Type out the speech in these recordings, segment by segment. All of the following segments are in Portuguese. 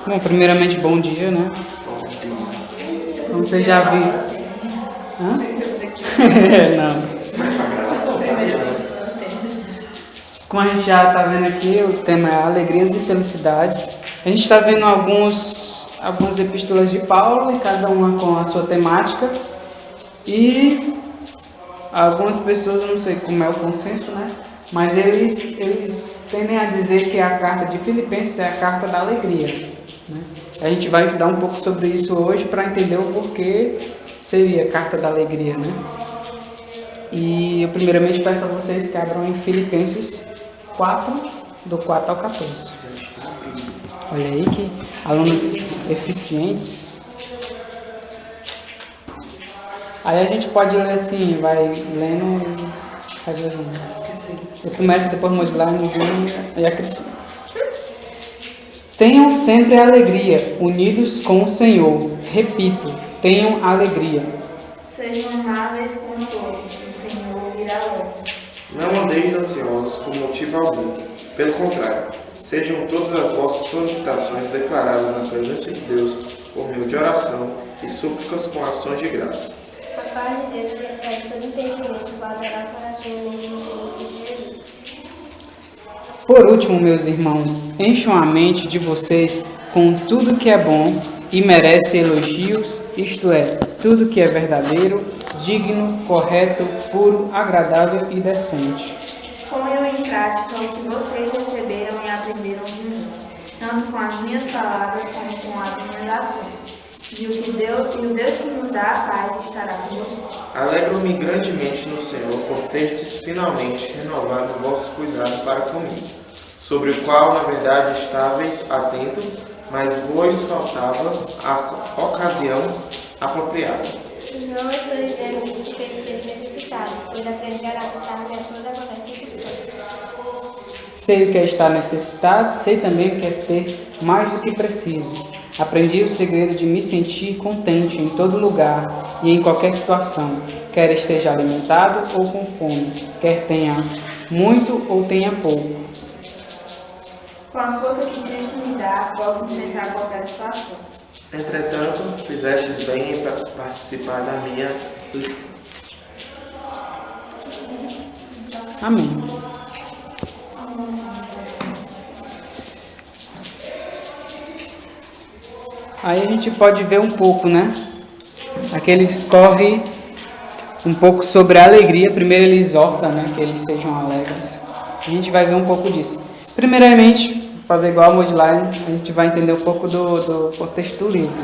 Bom, primeiramente, bom dia, né? Como você já viu. Hã? Não. Como a gente já está vendo aqui, o tema é alegrias e felicidades. A gente está vendo algumas epístolas de Paulo, e cada uma com a sua temática. E algumas pessoas, eu não sei como é o consenso, né? Mas eles tendem a dizer que a carta de Filipenses é a carta da alegria, né? A gente vai estudar um pouco sobre isso hoje para entender o porquê seria a carta da alegria, né? E eu primeiramente peço a vocês que abram em Filipenses 4, do 4 ao 14. Olha aí que alunos eficientes. Aí a gente pode ler assim, vai lendo e revisando. Eu começo depois modular no Júnior e a Cristina. Tenham sempre alegria, unidos com o Senhor. Repito, tenham alegria. Sejam amáveis com todos, o Senhor virá logo. Não andeis ansiosos por motivo algum. Pelo contrário, sejam todas as vossas solicitações declaradas na presença de Deus por meio de oração e súplicas com ações de graça. A paz de Deus, que excede todo entendimento, guardará o coração e mente no Senhor Jesus. Por último, meus irmãos, encham a mente de vocês com tudo que é bom e merece elogios, isto é, tudo que é verdadeiro, digno, correto, puro, agradável e decente. Ponham em prática o que vocês receberam e aprenderam de mim, tanto com as minhas palavras como com as minhas ações. E o Deus que nos dá a paz estará com vocês. Alegro-me grandemente no Senhor por terdes finalmente renovado o vosso cuidado para comigo, sobre o qual, na verdade, estáveis atentos, mas vos faltava a ocasião apropriada. Não estou dizendo isso porque esteja necessitado, pois aprendi a adaptar-me a toda qualquer circunstância. Sei o que é estar necessitado, sei também o que é ter mais do que preciso. Aprendi o segredo de me sentir contente em todo lugar e em qualquer situação, quer esteja alimentado ou com fome, quer tenha muito ou tenha pouco. Com a força que Cristo me dá, posso enfrentar qualquer situação. Entretanto, fizestes bem em participar da minha aflição. Amém. Aí a gente pode ver um pouco, né? Aqui ele discorre um pouco sobre a alegria. Primeiro ele exorta, né? Que eles sejam alegres. A gente vai ver um pouco disso. Primeiramente, fazer igual a Modline, a gente vai entender um pouco do contexto do livro.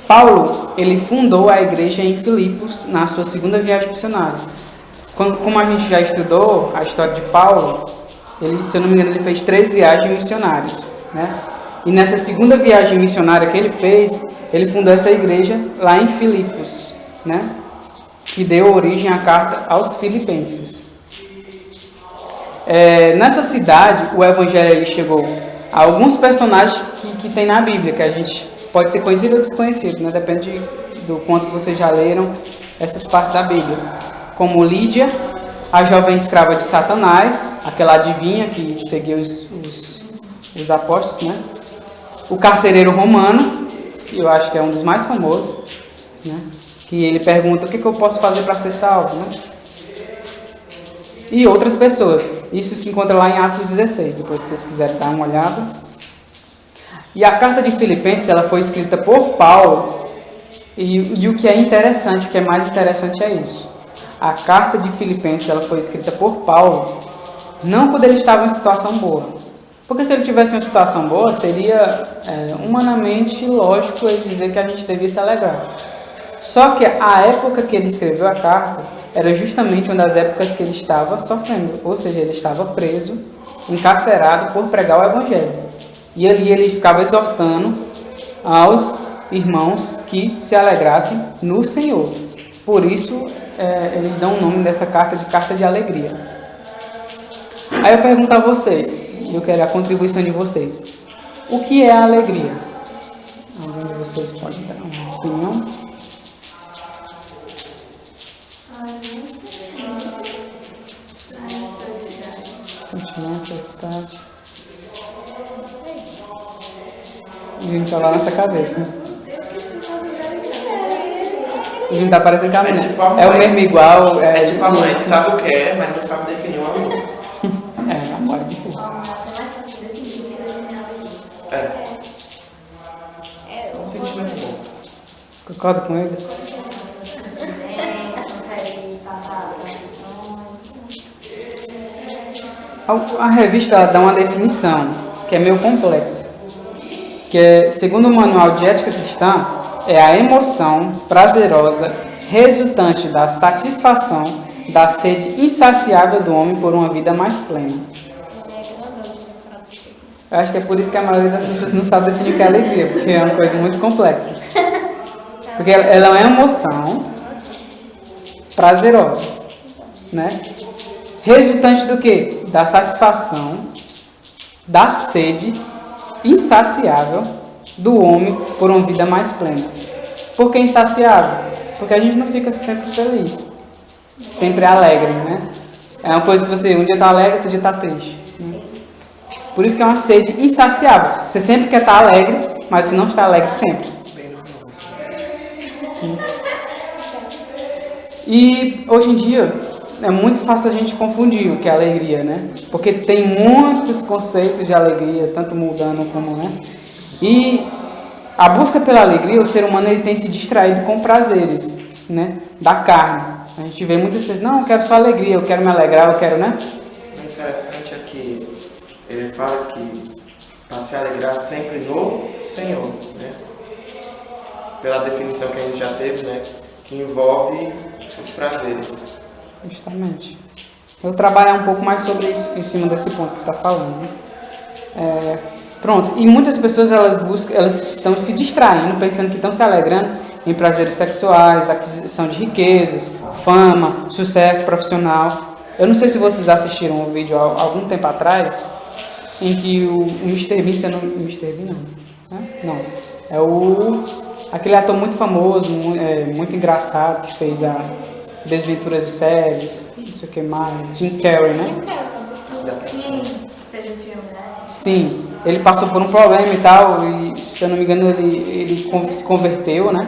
Paulo, ele fundou a igreja em Filipos na sua segunda viagem missionária. Como a gente já estudou a história de Paulo, ele, se eu não me engano, ele fez 3 viagens missionárias, né? E nessa segunda viagem missionária que ele fez, ele fundou essa igreja lá em Filipos, né? Que deu origem à carta aos Filipenses. Nessa cidade, o evangelho ele chegou a alguns personagens que tem na Bíblia, que a gente pode ser conhecido ou desconhecido, né? Depende do quanto vocês já leram essas partes da Bíblia. Como Lídia, a jovem escrava de Satanás, aquela adivinha que seguia os apóstolos, né? O carcereiro romano, que eu acho que é um dos mais famosos, né? Que ele pergunta o que eu posso fazer para ser salvo, né? E outras pessoas. Isso se encontra lá em Atos 16, depois se vocês quiserem dar uma olhada. E a carta de Filipenses ela foi escrita por Paulo, e o que é interessante, o que é mais interessante é isso. A carta de Filipenses ela foi escrita por Paulo, não quando ele estava em situação boa. Porque se ele tivesse uma situação boa, seria humanamente lógico ele dizer que a gente devia se alegrar. Só que a época que ele escreveu a carta era justamente uma das épocas que ele estava sofrendo. Ou seja, ele estava preso, encarcerado por pregar o evangelho. E ali ele ficava exortando aos irmãos que se alegrassem no Senhor. Por isso, eles dão o nome dessa carta de carta de alegria. Aí eu pergunto a vocês, e eu quero a contribuição de vocês. O que é a alegria? Alguém de vocês pode dar uma opinião? Sentimento, felicidade. Júnior tá lá na nossa cabeça. O Júnior tá parecendo caminho. É o mesmo igual. É tipo a mãe que sabe o que é, mas não sabe definir o amor. É, amor é difícil. É. É um sentimento bom. Concorda com eles? A revista ela dá uma definição que é meio complexa, que é, segundo o Manual de Ética Cristã, é a emoção prazerosa resultante da satisfação da sede insaciável do homem por uma vida mais plena. Eu acho que é por isso que a maioria das pessoas não sabe definir o que é alegria, porque é uma coisa muito complexa. Porque ela é uma emoção prazerosa, né? Resultante do quê? Da satisfação, da sede insaciável do homem por uma vida mais plena. Por que insaciável? Porque a gente não fica sempre feliz, sempre alegre, né? É uma coisa que você um dia está alegre, outro dia está triste. Né? Por isso que é uma sede insaciável. Você sempre quer estar alegre, mas você não está alegre sempre. E hoje em dia é muito fácil a gente confundir o que é alegria, né? Porque tem muitos conceitos de alegria, tanto mundano como, né? E a busca pela alegria, o ser humano ele tem se distraído com prazeres, né? Da carne. A gente vê muitas pessoas, não, eu quero só alegria, eu quero me alegrar, eu quero, né? O interessante é que ele fala que para se alegrar sempre no Senhor, né? Pela definição que a gente já teve, né? Que envolve os prazeres. Justamente. Eu vou trabalhar um pouco mais sobre isso, em cima desse ponto que está falando. Né? Pronto. E muitas pessoas elas estão se distraindo, pensando que estão se alegrando em prazeres sexuais, aquisição de riquezas, fama, sucesso profissional. Eu não sei se vocês assistiram um vídeo há algum tempo atrás, em que o Mr. Bean, Mr. Bean não, né? Não. É aquele ator muito famoso, muito engraçado, que fez a Desventuras de Séries, não sei o que mais, Jim Carrey, né? Sim, fez um filme, né? Sim, ele passou por um problema e tal, e se eu não me engano ele se converteu, né?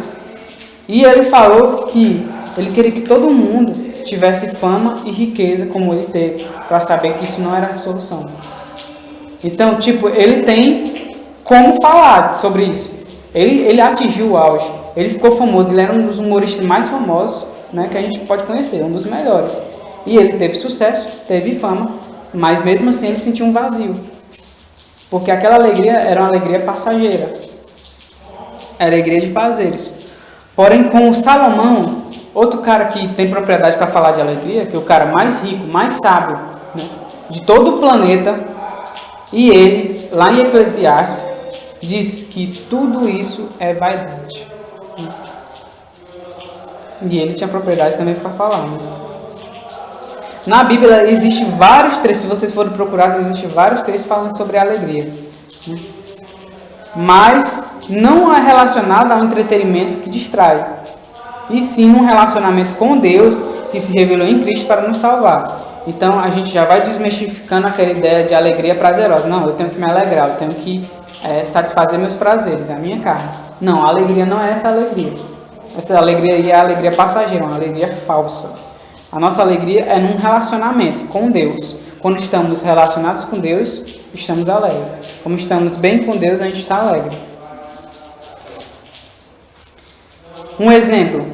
E ele falou que ele queria que todo mundo tivesse fama e riqueza como ele teve, para saber que isso não era a solução. Então, tipo, ele tem como falar sobre isso. Ele atingiu o auge, ele ficou famoso, ele era um dos humoristas mais famosos, né, que a gente pode conhecer, um dos melhores. E ele teve sucesso, teve fama, mas mesmo assim ele sentiu um vazio. Porque aquela alegria era uma alegria passageira, alegria de prazeres. Porém, com o Salomão, outro cara que tem propriedade para falar de alegria, que é o cara mais rico, mais sábio, né, de todo o planeta, e ele, lá em Eclesiastes, diz que tudo isso é vaidade. E ele tinha propriedade também para falar. Né? Na Bíblia existe vários trechos, se vocês forem procurar, existem vários trechos falando sobre a alegria. Né? Mas não é relacionado ao entretenimento que distrai, e sim um relacionamento com Deus que se revelou em Cristo para nos salvar. Então a gente já vai desmistificando aquela ideia de alegria prazerosa. Não, eu tenho que me alegrar, eu tenho que satisfazer meus prazeres, é a minha carne. Não, a alegria não é essa alegria. Essa alegria aí é a alegria passageira, uma alegria falsa. A nossa alegria é num relacionamento com Deus. Quando estamos relacionados com Deus, estamos alegres. Como estamos bem com Deus, a gente está alegre. Um exemplo,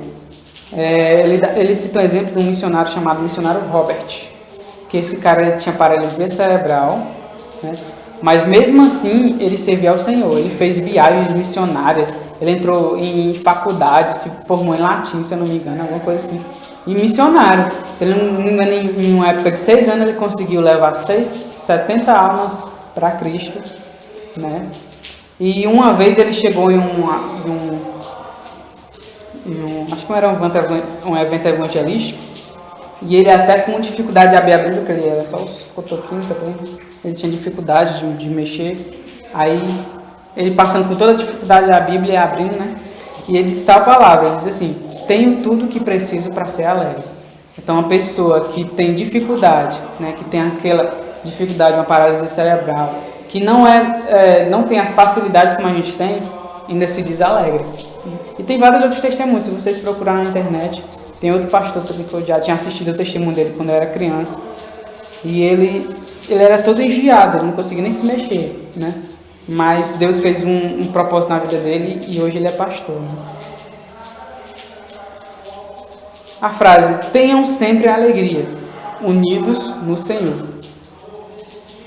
ele cita um exemplo de um missionário chamado missionário Robert, que esse cara tinha paralisia cerebral, né? Mas mesmo assim ele servia ao Senhor, ele fez viagens missionárias, ele entrou em faculdade, se formou em latim, se eu não me engano, alguma coisa assim. E missionário, se ele não me engano, em uma época de 6 anos ele conseguiu levar 70 almas para Cristo, né? E uma vez ele chegou em acho que era um evento evangelístico, e ele até com dificuldade de abrir a Bíblia, porque ele era só os cotoquinhos também, ele tinha dificuldade de mexer, aí ele passando por toda a dificuldade da Bíblia e abrindo, né? E ele diz tal palavra, ele diz assim: tenho tudo o que preciso para ser alegre. Então uma pessoa que tem dificuldade, né, que tem aquela dificuldade, uma paralisia cerebral, que não tem as facilidades como a gente tem, ainda se diz alegre. E tem vários outros testemunhos, se vocês procurarem na internet. Tem outro pastor também que eu já tinha assistido o testemunho dele quando eu era criança. E ele era todo engiado, ele não conseguia nem se mexer, né? Mas Deus fez um propósito na vida dele e hoje ele é pastor, né? A frase, tenham sempre alegria, unidos no Senhor.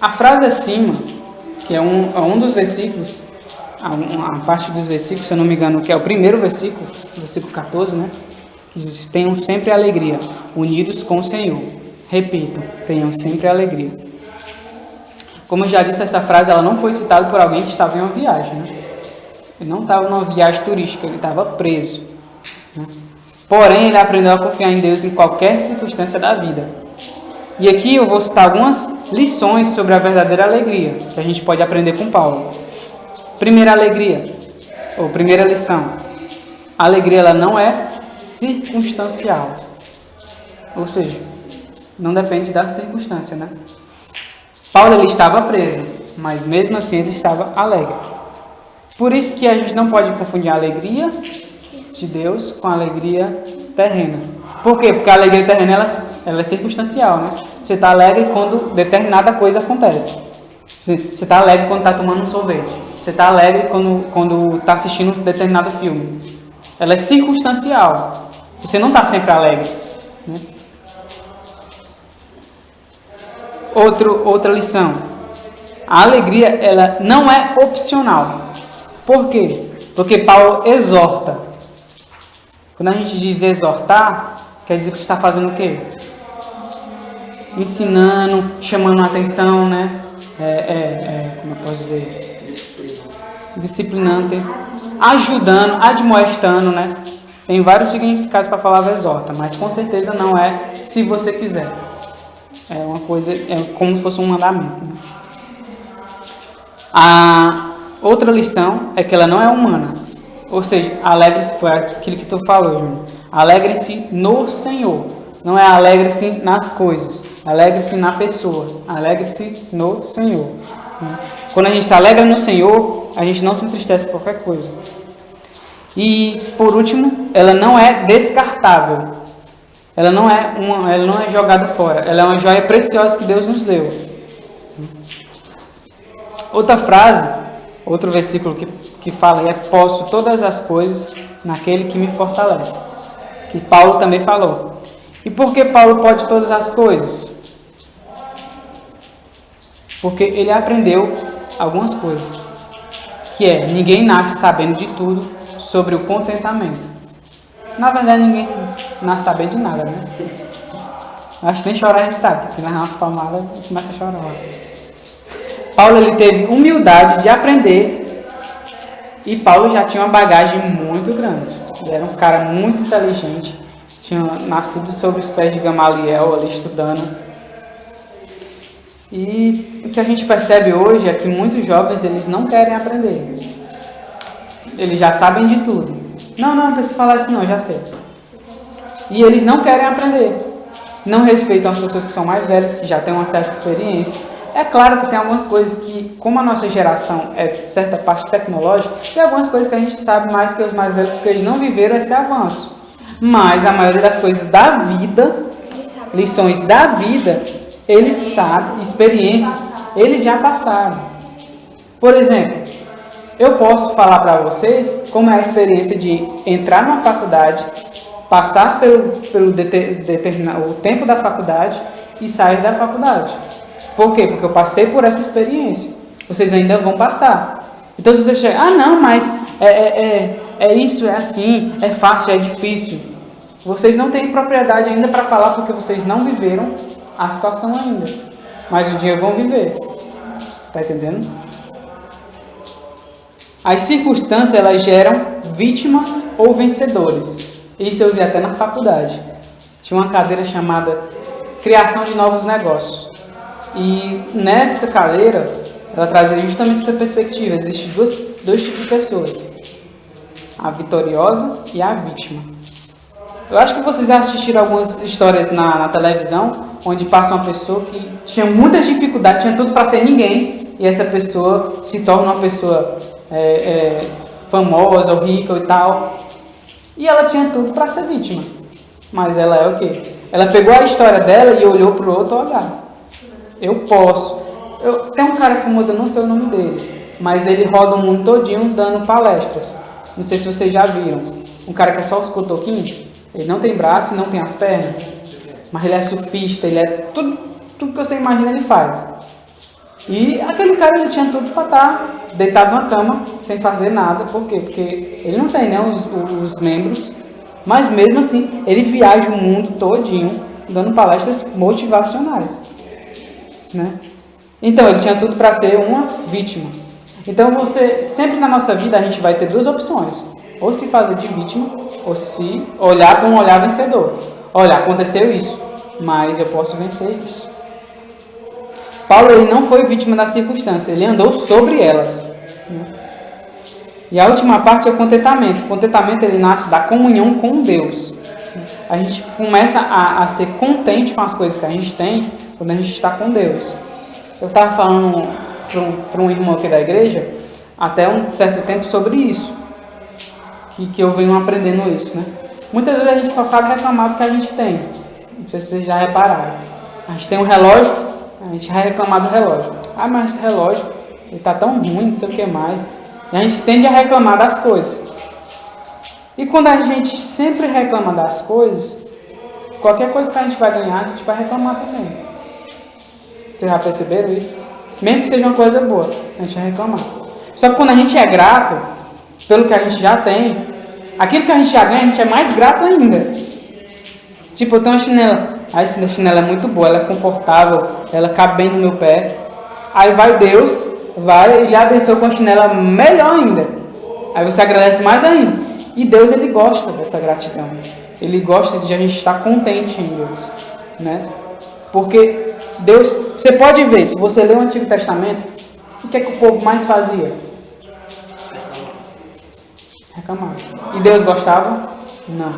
A frase acima, que é um dos versículos, a parte dos versículos, se eu não me engano, que é o primeiro versículo 14, né? Diz, tenham sempre alegria, unidos com o Senhor. Repito, tenham sempre alegria. Como eu já disse, essa frase ela não foi citada por alguém que estava em uma viagem, né? Ele não estava numa viagem turística, ele estava preso, né? Porém, ele aprendeu a confiar em Deus em qualquer circunstância da vida. E aqui eu vou citar algumas lições sobre a verdadeira alegria, que a gente pode aprender com Paulo. Primeira alegria, ou primeira lição. A alegria ela não é circunstancial. Ou seja, não depende da circunstância, né? Paulo ele estava preso, mas mesmo assim ele estava alegre. Por isso que a gente não pode confundir a alegria de Deus com a alegria terrena. Por quê? Porque a alegria terrena ela é circunstancial, né? Você está alegre quando determinada coisa acontece. Você está alegre quando está tomando um sorvete. Você está alegre quando está assistindo um determinado filme. Ela é circunstancial. Você não está sempre alegre, né? Outra lição. A alegria ela não é opcional. Por quê? Porque Paulo exorta. Quando a gente diz exortar, quer dizer que está fazendo o quê? Ensinando, chamando a atenção, né? Como eu posso dizer? Disciplinando, ajudando, admoestando, né? Tem vários significados para a palavra exorta, mas com certeza não é se você quiser. É uma coisa, é como se fosse um mandamento, né? A outra lição é que ela não é humana. Ou seja, alegre-se, foi aquilo que tu falou, Júnior. Alegre-se no Senhor. Não é alegre-se nas coisas. Alegre-se na pessoa. Alegre-se no Senhor. Quando a gente se alegra no Senhor, a gente não se entristece por qualquer coisa. E, por último, ela não é descartável. Ela não é jogada fora. Ela é uma joia preciosa que Deus nos deu. Outra frase, outro versículo que fala é posso todas as coisas naquele que me fortalece. Que Paulo também falou. E por que Paulo pode todas as coisas? Porque ele aprendeu algumas coisas. Que é, ninguém nasce sabendo de tudo sobre o contentamento. Na verdade, ninguém nasce sabendo de nada, né? Acho que nem chorar a gente sabe, porque nas nossas palmadas a gente começa a chorar. Paulo ele teve humildade de aprender. E Paulo já tinha uma bagagem muito grande. Ele era um cara muito inteligente. Tinha nascido sob os pés de Gamaliel, ali estudando. E o que a gente percebe hoje é que muitos jovens eles não querem aprender. Eles já sabem de tudo. Não precisa falar isso não, eu já sei. E eles não querem aprender. Não respeitam as pessoas que são mais velhas, que já têm uma certa experiência. É claro que tem algumas coisas que, como a nossa geração é certa parte tecnológica, tem algumas coisas que a gente sabe mais que os mais velhos, porque eles não viveram esse avanço. Mas a maioria das coisas da vida, lições da vida, eles sabem, experiências, eles já passaram. Por exemplo, eu posso falar para vocês como é a experiência de entrar numa faculdade, passar pelo o tempo da faculdade e sair da faculdade. Por quê? Porque eu passei por essa experiência. Vocês ainda vão passar. Então, se você chegar, não, mas é isso, é assim, é fácil, é difícil. Vocês não têm propriedade ainda para falar porque vocês não viveram a situação ainda. Mas um dia vão viver. Tá entendendo? As circunstâncias, elas geram vítimas ou vencedores. Isso eu vi até na faculdade. Tinha uma cadeira chamada Criação de Novos Negócios. E nessa cadeira, ela trazia justamente essa perspectiva. Existem dois tipos de pessoas. A vitoriosa e a vítima. Eu acho que vocês já assistiram algumas histórias na televisão, onde passa uma pessoa que tinha muitas dificuldades, tinha tudo para ser ninguém, e essa pessoa se torna uma pessoa famosa ou rica e tal. E ela tinha tudo para ser vítima. Mas ela é o quê? Ela pegou a história dela e olhou para o outro olhar. Eu posso. Tem um cara famoso, eu não sei o nome dele, mas ele roda o mundo todinho dando palestras. Não sei se vocês já viram. Um cara que é só os cotoquinhos, ele não tem braço e não tem as pernas, mas ele é surfista, ele é tudo que você imagina ele faz. E aquele cara, ele tinha tudo para estar deitado na cama, sem fazer nada. Por quê? Porque ele não tem, né, os membros, mas mesmo assim, ele viaja o mundo todinho dando palestras motivacionais, né? Então, ele tinha tudo para ser uma vítima. Então, sempre na nossa vida, a gente vai ter duas opções. Ou se fazer de vítima, ou se olhar com um olhar vencedor. Olha, aconteceu isso, mas eu posso vencer isso. Paulo, ele não foi vítima da circunstância, ele andou sobre elas. E a última parte é o contentamento. O contentamento, ele nasce da comunhão com Deus. A gente começa a ser contente com as coisas que a gente tem quando a gente está com Deus. Eu estava falando para um irmão aqui da igreja, até um certo tempo, sobre isso. Que eu venho aprendendo isso, né? Muitas vezes a gente só sabe reclamar do que a gente tem. Não sei se vocês já repararam. A gente tem um relógio, a gente vai reclamar do relógio. Ah, mas esse relógio, ele tá tão ruim, não sei o que mais. E a gente tende a reclamar das coisas. E quando a gente sempre reclama das coisas, qualquer coisa que a gente vai ganhar, a gente vai reclamar também. Vocês já perceberam isso? Mesmo que seja uma coisa boa, a gente vai reclamar. Só que quando a gente é grato pelo que a gente já tem, aquilo que a gente já ganha, a gente é mais grato ainda. Tipo, eu tenho uma chinela. Essa chinela é muito boa, ela é confortável, ela cabe bem no meu pé. Aí vai Deus, e lhe abençoa com a chinela melhor ainda. Aí você agradece mais ainda. E Deus, ele gosta dessa gratidão. Ele gosta de a gente estar contente em Deus, né? Porque Deus, você pode ver, se você ler o Antigo Testamento, o que é que o povo mais fazia? Reclamava. E Deus gostava? Não.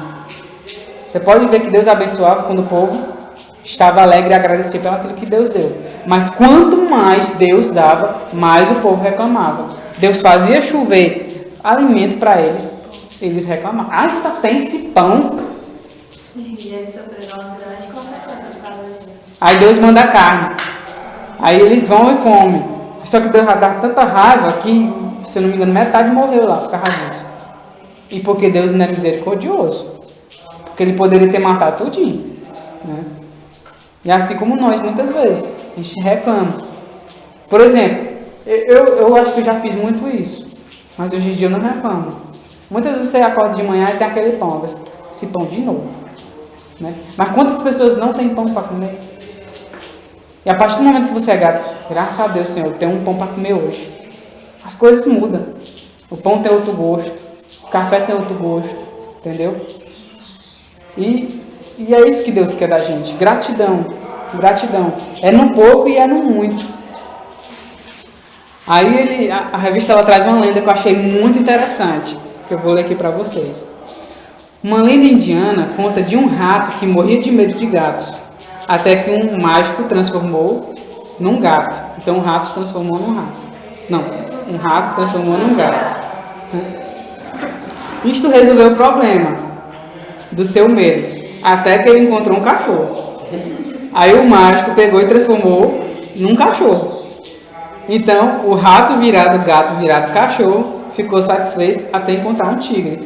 Você pode ver que Deus abençoava quando o povo estava alegre e agradecia pelo aquilo que Deus deu. Mas quanto mais Deus dava, mais o povo reclamava. Deus fazia chover alimento para eles, eles reclamavam. Ah, só tem esse pão. Aí Deus manda carne. Aí eles vão e comem. Só que Deus dá tanta raiva que, se eu não me engano, metade morreu lá por causa disso. E porque Deus não é misericordioso. Porque ele poderia ter matado tudinho, né? E assim como nós, muitas vezes, a gente reclama. Por exemplo, eu acho que eu já fiz muito isso. Mas hoje em dia eu não reclamo. Muitas vezes você acorda de manhã e tem aquele pão. Esse pão de novo, né? Mas quantas pessoas não têm pão para comer? E a partir do momento que você é grato, graças a Deus, Senhor, eu tenho um pão para comer hoje. As coisas mudam. O pão tem outro gosto. O café tem outro gosto. Entendeu? E é isso que Deus quer da gente. Gratidão. Gratidão. É no pouco e é no muito. Aí a revista ela traz uma lenda que eu achei muito interessante. Que eu vou ler aqui para vocês. Uma lenda indiana conta de um rato que morria de medo de gatos. Até que um mágico transformou num gato. Então um rato se transformou num rato. Não, um rato se transformou num gato. Isto resolveu o problema do seu medo. Até que ele encontrou um cachorro. Aí o mágico pegou e transformou num cachorro. Então o rato virado gato virado cachorro ficou satisfeito até encontrar um tigre.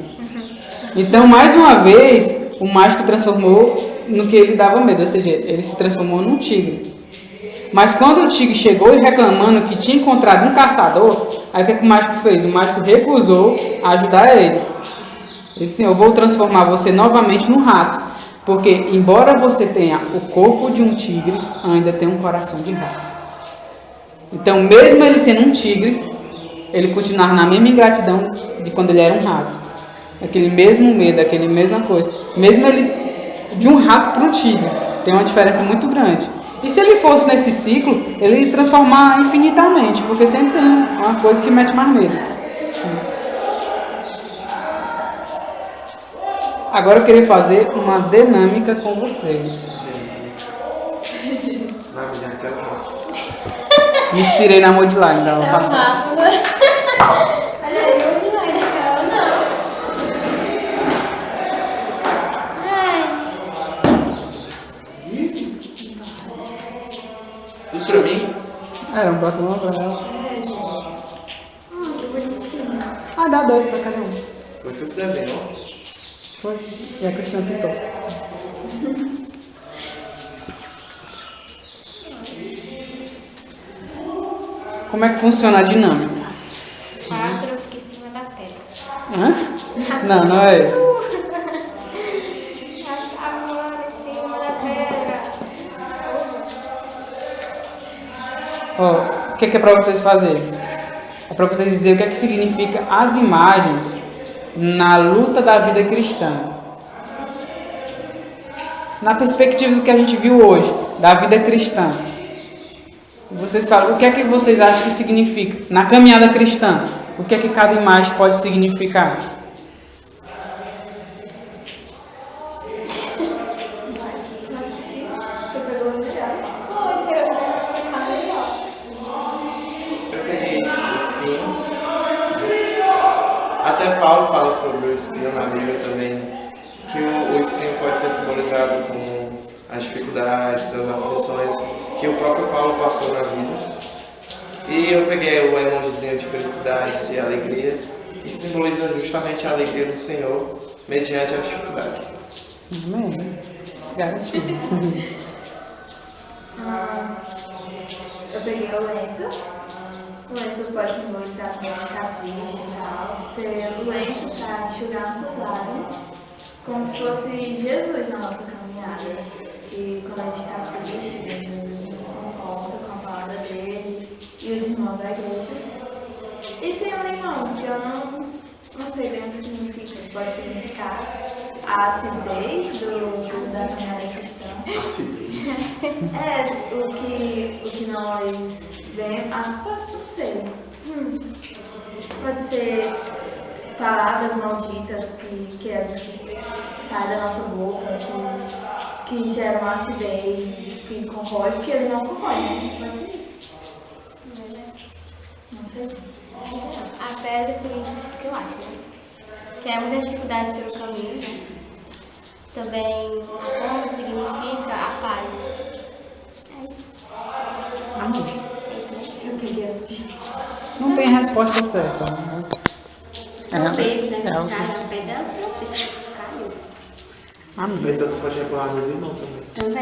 Então mais uma vez o mágico transformou no que ele dava medo, ou seja, ele se transformou num tigre. Mas quando o tigre chegou e reclamando que tinha encontrado um caçador, aí o que o mágico fez? O mágico recusou ajudar ele. Ele disse assim: eu vou transformar você novamente num rato, porque embora você tenha o corpo de um tigre, ainda tem um coração de rato. Então mesmo ele sendo um tigre, ele continuava na mesma ingratidão de quando ele era um rato. Aquele mesmo medo, aquele mesma coisa. Mesmo ele de um rato para um tigre, tem uma diferença muito grande. E se ele fosse nesse ciclo, ele ia transformar infinitamente, porque sempre tem uma coisa que mete mais medo. Agora eu queria fazer uma dinâmica com vocês. Me inspirei na Modiline da aula É o passada. mato, né? Olha aí, onde vai ficar? Não. Ai, Tudo pra mim? Era um bloco não pra ela. Que bonitinho. Ah, dá 2 pra cada um. Foi tudo desenho, ó. Foi. E a Cristina pintou. Como é que funciona a dinâmica? pássaro fica em cima da pedra. Hã? Não, não é isso. Agora em cima da pedra. Ó, o que é pra vocês fazerem? É pra vocês dizerem o que é que significa as imagens na luta da vida cristã. Na perspectiva do que a gente viu hoje, da vida cristã. Vocês falam, o que é que vocês acham que significa? Na caminhada cristã, o que é que cada imagem pode significar? Eu peguei o espinho. Até Paulo fala sobre o espinho na Bíblia também, que o espinho pode ser simbolizado com as dificuldades, as aflições que o próprio Paulo passou na vida. E eu peguei o emojizinho de felicidade, de alegria, que simboliza justamente a alegria do Senhor mediante as dificuldades. Amém. Garantido. Eu peguei o lenço. O lenço pode simbolizar também capricho e tal. Ter o lenço para enxugar nossas lágrimas, como se fosse Jesus na nossa caminhada. E quando a gente está triste, Jesus nos conforta com a palavra dele e os irmãos da igreja. E tem o limão, que eu não sei bem o que significa. Pode significar a acidez da caminhada cristã. É, o que nós vemos, não sei. Pode ser palavras malditas que a gente sai da nossa boca, que geram acidez, que corrói, que ele não corrói, né? Pode ser isso. Não sei. A pedra significa o que eu acho, né? Que é muitas dificuldades pelo caminho, né? Também a pomba significa a paz. Amém. É isso mesmo. Eu peguei assim. Não tem resposta certa. São peixes, né? É o Cai na que... pedra, é o peixe. Caiu. Amém. Então tu pode reclamar meus irmãos também. Também.